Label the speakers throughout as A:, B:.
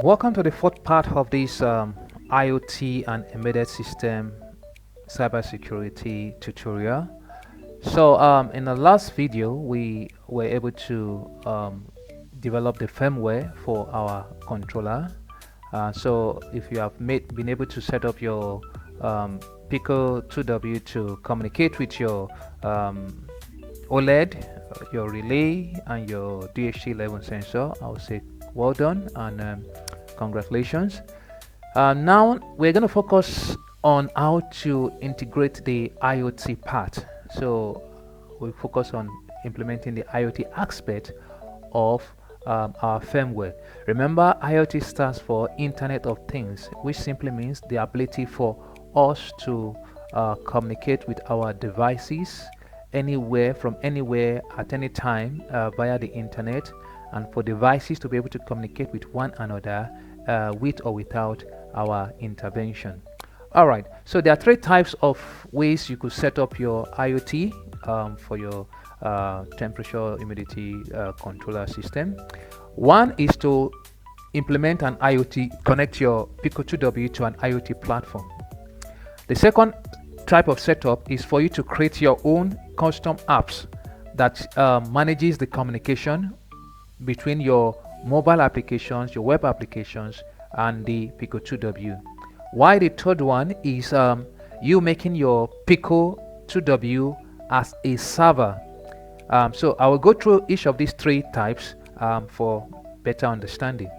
A: Welcome to the fourth part of this IoT and embedded system cybersecurity tutorial. In the last video, we were able to develop the firmware for our controller. So if you have been able to set up your Pico 2W to communicate with your OLED, your relay, and your DHT11 sensor, I would say well done and congratulations. Now we're going to focus on how to integrate the IoT part. So we focus on implementing the IoT aspect of our firmware. Remember, IoT stands for Internet of Things, which simply means the ability for us to communicate with our devices anywhere, from anywhere, at any time via the internet, and for devices to be able to communicate with one another with or without our intervention. Alright, so there are three types of ways you could set up your IoT for your temperature humidity controller system. One is to implement an IoT, connect your Pico 2W to an IoT platform. The second type of setup is for you to create your own custom apps that manages the communication between your mobile applications, your web applications, and the Pico 2W. While the third one is you making your Pico 2W as a server. So I will go through each of these three types for better understanding.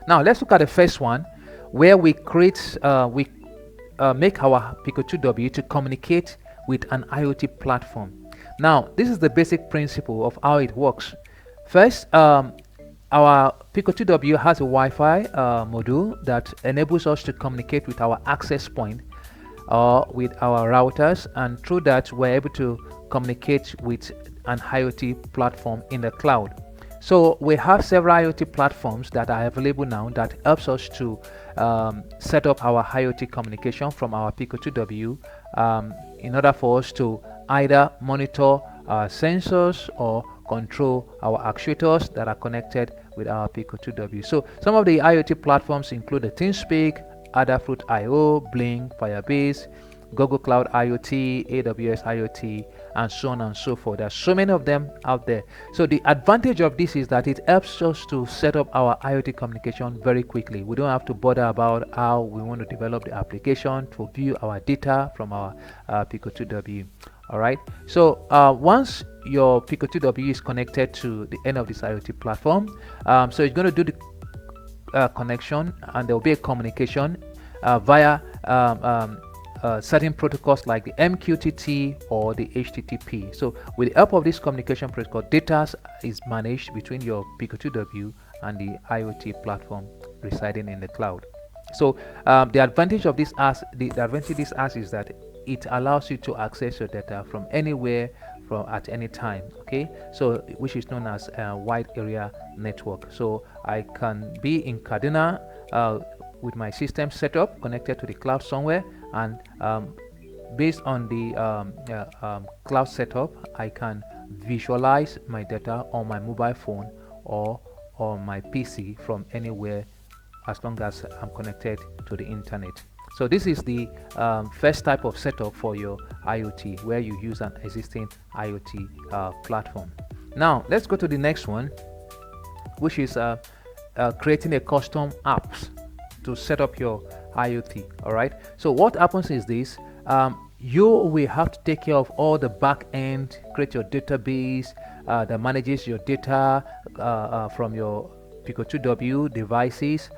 A: Now let's look at the first one, where we create make our Pico 2W to communicate with an IoT platform. Now this is the basic principle of how it works. First, our Pico 2W has a Wi-Fi module that enables us to communicate with our access point or with our routers, and through that we're able to communicate with an IoT platform in the cloud. So we have several IoT platforms that are available now that helps us to set up our IoT communication from our Pico 2W in order for us to either monitor our sensors or control our actuators that are connected with our Pico 2W. So some of the IoT platforms include the TeamSpeak, Adafruit IO, Blink, Firebase, Google Cloud IoT, AWS IoT, and so on and so forth. There are so many of them out there. So the advantage of this is that it helps us to set up our IoT communication very quickly. We don't have to bother about how we want to develop the application to view our data from our Pico 2W. Alright, so once your Pico 2W is connected to the end of this IoT platform, so it's going to do the connection, and there will be a communication via certain protocols like the MQTT or the HTTP. So with the help of this communication protocol, data is managed between your Pico 2W and the IoT platform residing in the cloud. So the advantage of this is that it allows you to access your data from anywhere, from at any time. Okay, so which is known as a wide area network. So I can be in Kaduna with my system set up connected to the cloud somewhere, and based on the cloud setup, I can visualize my data on my mobile phone or on my PC from anywhere, as long as I'm connected to the internet. So this is the first type of setup for your IoT, where you use an existing IoT platform. Now let's go to the next one, which is creating a custom apps to set up your IoT. All right, so what happens is this: you will have to take care of all the back end, create your database that manages your data from your Pico 2W devices,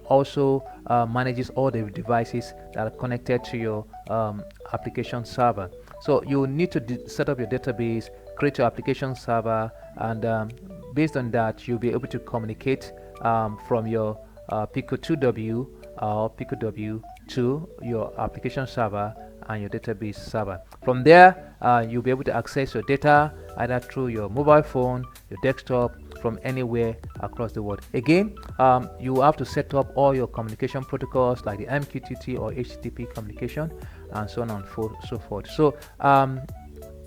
A: also manages all the devices that are connected to your application server. So you need to set up your database, create your application server, and based on that you'll be able to communicate from your Pico 2W or Pico W to your application server and your database server. From there you'll be able to access your data either through your mobile phone, your desktop, from anywhere across the world. Again, you have to set up all your communication protocols like the MQTT or HTTP communication, and so on and so forth. So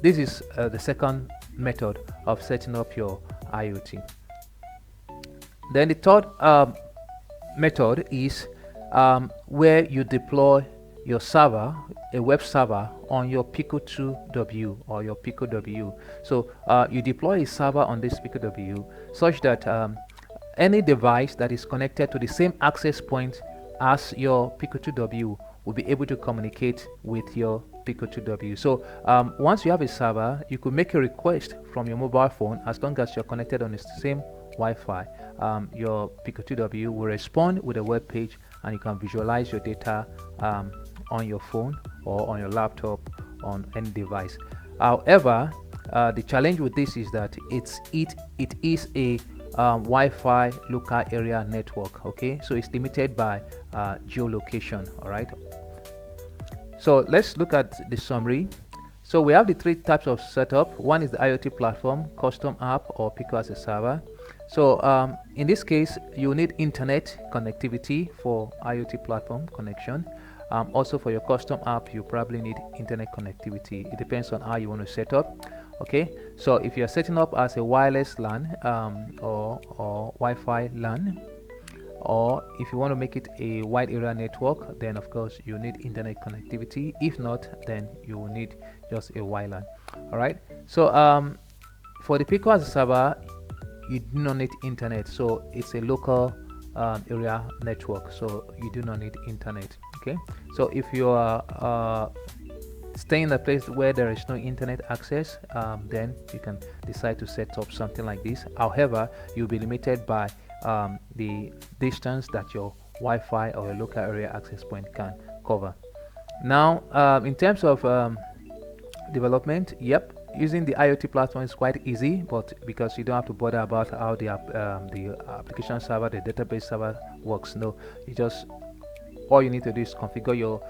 A: this is the second method of setting up your IoT. Then the third method is where you deploy your server, a web server, on your Pico 2W or your Pico W. So you deploy a server on this Pico W such that any device that is connected to the same access point as your Pico 2W will be able to communicate with your Pico 2W. So once you have a server, you could make a request from your mobile phone. As long as you're connected on the same Wi-Fi, your Pico 2W will respond with a web page, and you can visualize your data on your phone or on your laptop, on any device. However, the challenge with this is that it is a Wi-Fi local area network. Okay, so it's limited by geolocation. All right, so let's look at the summary. So we have the three types of setup. One is the IoT platform, custom app, or Pico as a server. So in this case, you need internet connectivity for IoT platform connection. Also for your custom app, you probably need internet connectivity. It depends on how you want to set up. Okay, so if you're setting up as a wireless LAN or Wi-Fi LAN, or if you want to make it a wide area network, then of course you need internet connectivity. If not, then you will need just a WLAN. All right, so for the Pico as a server, you do not need internet, so it's a local area network, so you do not need internet. Okay, so if you are staying in a place where there is no internet access, then you can decide to set up something like this. However, you'll be limited by the distance that your Wi-Fi or your local area access point can cover. Now, in terms of development, yep, using the IoT platform is quite easy, but because you don't have to bother about how the application server, the database server works. No, you just, all you need to do is configure your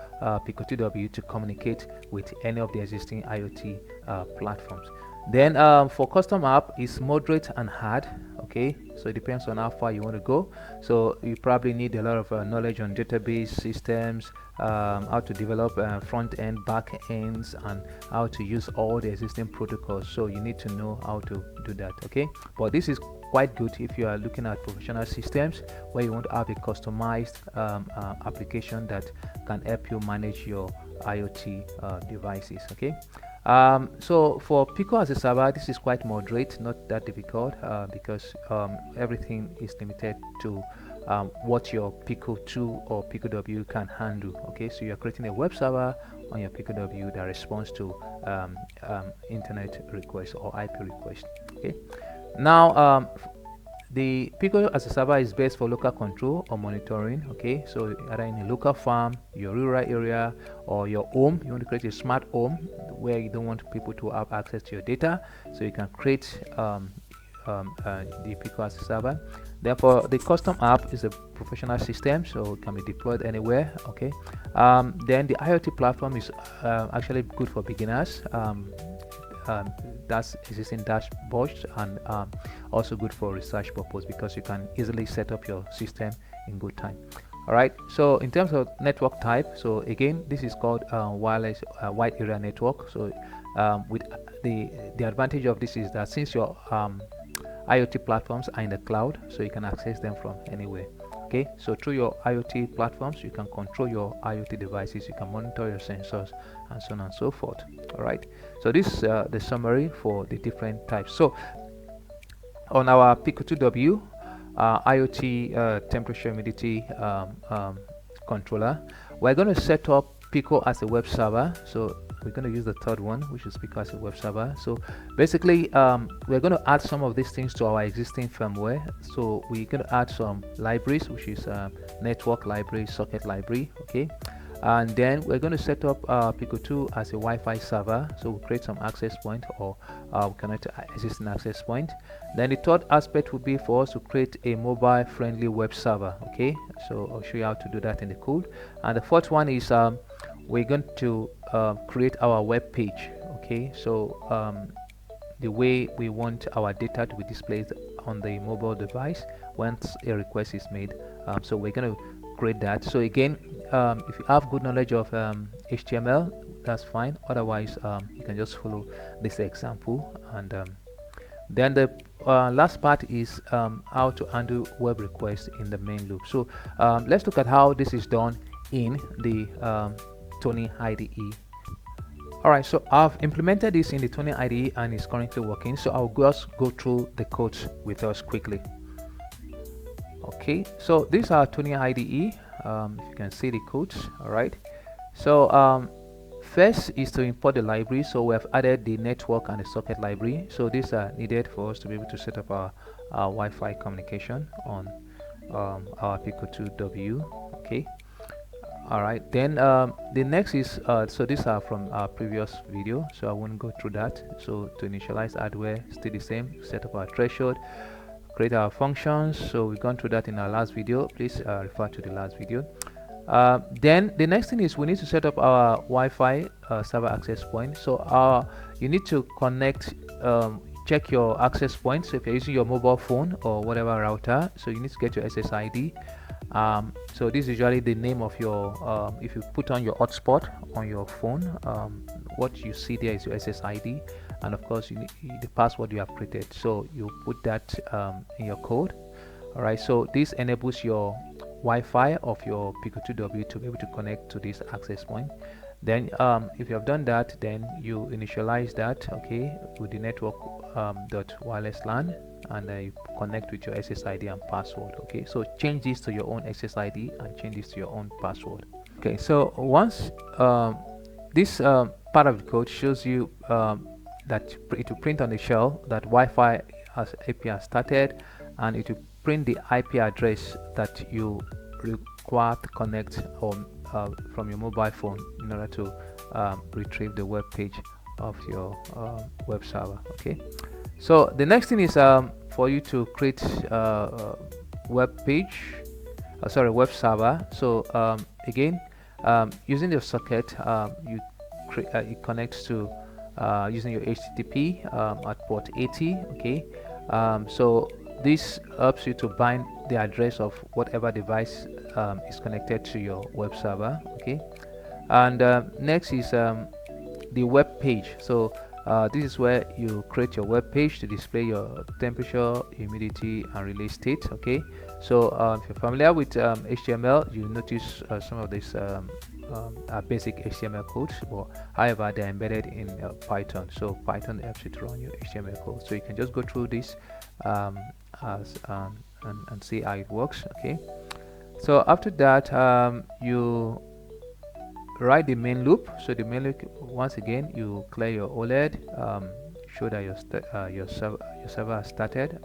A: Pico 2W to communicate with any of the existing IoT platforms. Then for custom app, it's moderate and hard. Okay, so it depends on how far you want to go. So you probably need a lot of knowledge on database systems, how to develop front end, back ends, and how to use all the existing protocols. So you need to know how to do that. Okay, but this is quite good if you are looking at professional systems where you want to have a customized application that can help you manage your IoT devices. Okay, so for Pico as a server, this is quite moderate, not that difficult, because everything is limited to what your Pico 2 or Pico W can handle. Okay, so you're creating a web server on your Pico W that responds to internet requests or IP requests. Okay, now the Pico as a server is best for local control or monitoring. Okay, so either in a local farm, your rural area, or your home, you want to create a smart home where you don't want people to have access to your data, so you can create the Pico as a server. Therefore, the custom app is a professional system, so it can be deployed anywhere. Okay, then the IoT platform is actually good for beginners. That's existing dashboards, and also good for research purpose because you can easily set up your system in good time. All right, so in terms of network type, so again, this is called wireless wide area network. So with the advantage of this is that since your IoT platforms are in the cloud, so you can access them from anywhere. Okay, so through your IoT platforms, you can control your IoT devices, you can monitor your sensors, and so on and so forth. All right, so this is the summary for the different types. So on our Pico 2W IoT temperature humidity controller, we're going to set up Pico as a web server. So we're going to use the third one, which is Pico as a web server. So basically we're going to add some of these things to our existing firmware. So we're going to add some libraries, which is network library, socket library. Okay, and then we're going to set up Pico 2 as a Wi-Fi server. So we'll create some access point, or connect to existing access point. Then the third aspect would be for us to create a mobile friendly web server. Okay, so I'll show you how to do that in the code. And the fourth one is we're going to create our web page. Okay, so the way we want our data to be displayed on the mobile device once a request is made. So we're going to create that. So again, if you have good knowledge of HTML, that's fine. Otherwise, you can just follow this example. And then the last part is how to handle web requests in the main loop. So let's look at how this is done in the Tony IDE. Alright, so I've implemented this in the Tony IDE and it's currently working. So I'll just go through the codes with us quickly. Okay, so these are Tony IDE. If you can see the codes. Alright, so first is to import the library. So we have added the network and the socket library. So these are needed for us to be able to set up our Wi-Fi communication on our Pico 2W. Okay. All right. Then the next is so these are from our previous video. So I won't go through that. So to initialize hardware, still the same. Set up our threshold, create our functions. So we've gone through that in our last video. Please refer to the last video. Then the next thing is we need to set up our Wi-Fi server access point. So you need to connect, check your access point. So if you're using your mobile phone or whatever router, so you need to get your SSID. So this is usually the name of your, if you put on your hotspot on your phone, what you see there is your SSID, and of course you need the password you have created. So you put that in your code. All right, so this enables your Wi-Fi of your Pico 2W to be able to connect to this access point. Then if you have done that, then you initialize that, okay, with the network .wireless LAN, and you connect with your SSID and password. Okay, so change this to your own SSID and change this to your own password. Okay, so once this part of the code shows you that it will print on the shell that Wi-Fi API has started, and it will print the IP address that you require to connect from your mobile phone in order to retrieve the web page of your web server. Okay, so the next thing is for you to create web server. So again, using your socket, it connects to using your HTTP at port 80. Okay, so this helps you to bind the address of whatever device is connected to your web server. Okay, and next is the web page. So this is where you create your web page to display your temperature, humidity, and release state. Okay, so if you're familiar with HTML, you notice some of these basic HTML codes, but however they're embedded in Python. So Python helps you to run your HTML code. So you can just go through this and see how it works. Okay, so after that you write the main loop. So the main loop, once again, you clear your OLED, show that your server has started.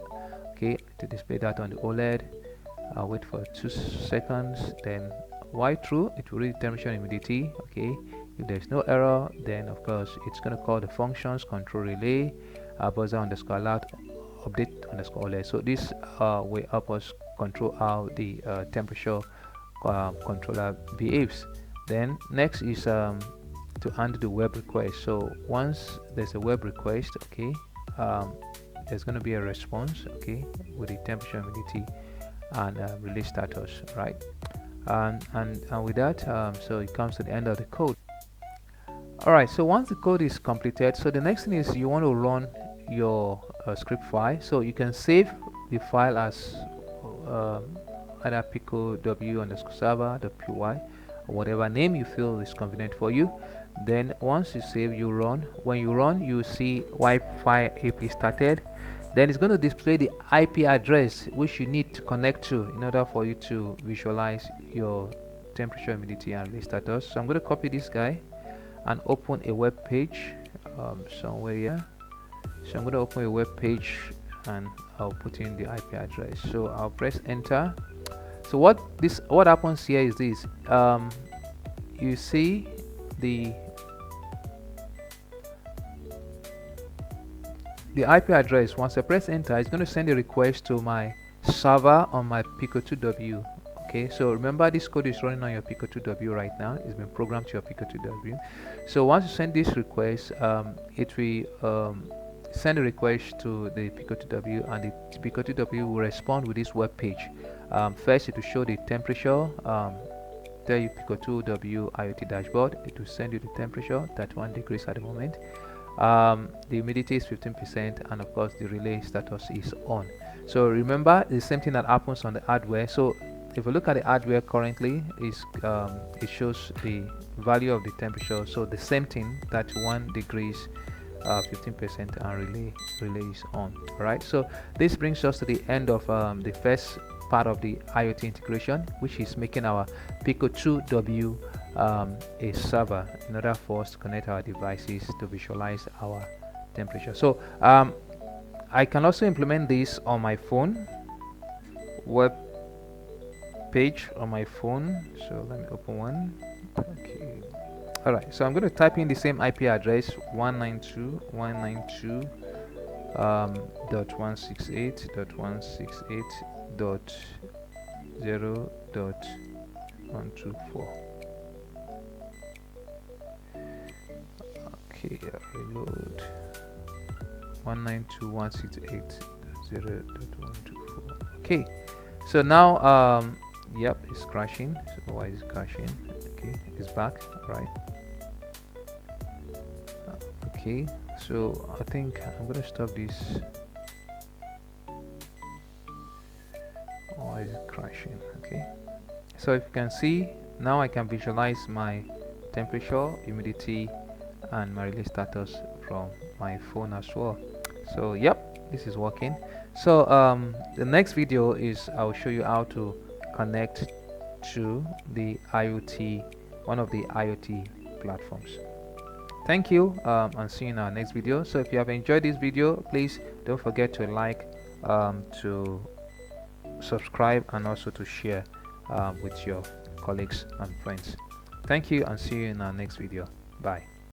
A: Okay, to display that on the OLED, wait for 2 seconds, then while true, it will read temperature and humidity. Okay, if there's no error, then of course it's going to call the functions control relay buzzer underscore alert update underscore OLED. So this will help us control how the temperature controller behaves. Then next is to handle the web request. So once there's a web request, okay, there's going to be a response, okay, with the temperature, humidity, and release status, right? And with that, so it comes to the end of the code. All right, so once the code is completed, so the next thing is you want to run your script file. So you can save the file as either pico w underscore server.py or whatever name you feel is convenient for you. Then once you save, you run. When you run, you see Wi-Fi AP started. Then it's going to display the IP address which you need to connect to in order for you to visualize your temperature, humidity, and release status. So I'm going to copy this guy and open a web page somewhere here. So I'm going to open a web page and I'll put in the IP address. So I'll press enter. So what happens here is this. You see the IP address. Once I press enter, it's going to send a request to my server on my Pico 2W. Okay, so remember this code is running on your Pico 2W right now. It's been programmed to your Pico 2W. So once you send this request, it will send a request to the Pico 2W, and the Pico 2W will respond with this web page. First, it will show the temperature. Tell you Pico 2W IoT dashboard. It will send you the temperature, 31 degrees at the moment. The humidity is 15%, and of course the relay status is on. So remember, the same thing that happens on the hardware. So if we look at the hardware currently, it shows the value of the temperature. So the same thing, 31 degrees, 15%, and relay is on. All right. So this brings us to the end of the first part of the IoT integration, which is making our Pico 2W a server in order for us to connect our devices to visualize our temperature. So I can also implement this on my phone, web page on my phone. So let me open one. Okay. All right. So I'm going to type in the same IP address 192.168.168.0.124. Okay, reload. 192.168.0.124. Okay, so now yep, it's crashing. So why is it crashing? Okay, it's back. Right. Okay, so I think I'm gonna stop this. Why is it crashing? Okay, so if you can see, now I can visualize my temperature, humidity, and my relay status from my phone as well. So yep, this is working. So the next video is I'll show you how to connect to the IoT, one of the IoT platforms. Thank you, and see you in our next video. So if you have enjoyed this video, please don't forget to like, to subscribe, and also to share with your colleagues and friends. Thank you, and see you in our next video. Bye.